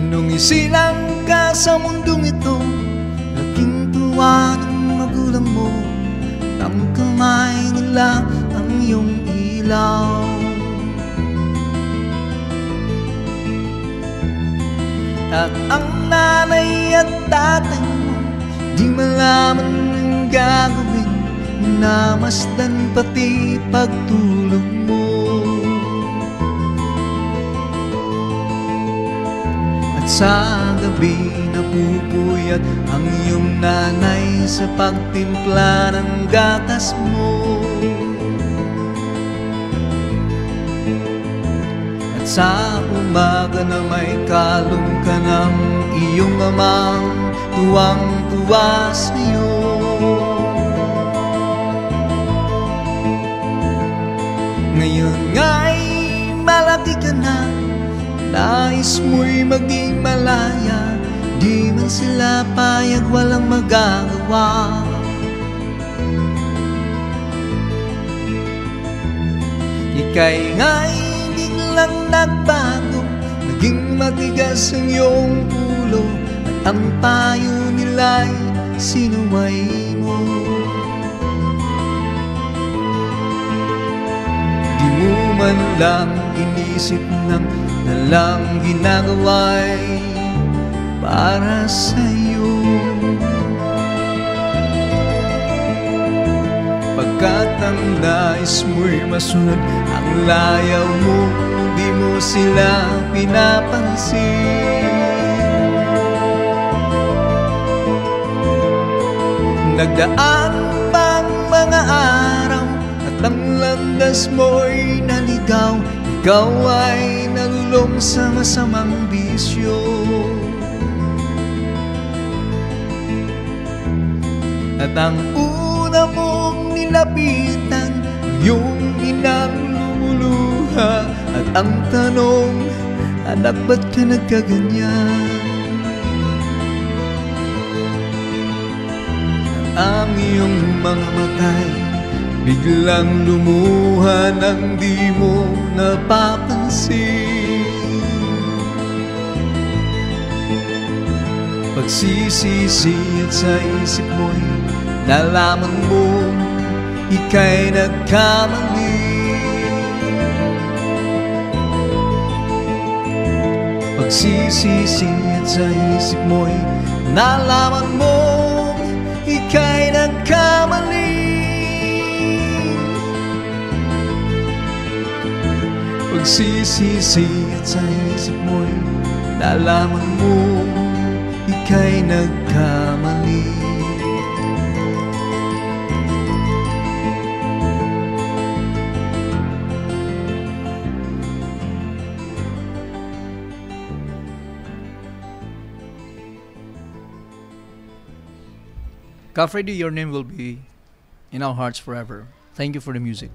Nung isilang ka sa mundong ito, laking tuwa ng magulang mo, kamay nila ang iyong ilaw. At ang nanay at tatay mo di malaman ang gagawin, namasdan pati pagtulog mo. At sa gabi napupuyat ang iyong nanay sa pagtimpla ng gatas mo. At sa umaga na may kalong ka ng iyong amang tuwang-tuwa sa'yo. Ngayon nga'y malaki ka na, nais mo'y maging malaya, di man sila payag, walang magagawa. Ika'y nga'y biglang nagbago, naging matigas ang iyong ulo, at ang payo nila'y sinuway mo. Di mo man lang inisip ng nalang ginagawa'y para sa'yo. Pagkat ang nais mo'y masunod ang layaw mo, di mo sila pinapansin. Nagdaan pang mga araw at ang landas mo'y naligaw, ikaw ay nalulong sa masamang bisyo. At ang una mong nilapitan, yung inang lumuluha, at ang tanong, anak, ba't ka nagkaganyan? Ang iyong mga matay biglang lumuha nang di mo napapansin. Pagsisisi at sa isip mo'y nalaman mo ika'y nagkamali. Pagsisisi at sa isip mo'y nalaman mo ika'y nagkamali. Pagsisisi at sa isip mo'y nalaman mo ika'y nagkamali. Ka Freddy, your name will be in our hearts forever. Thank you for the music.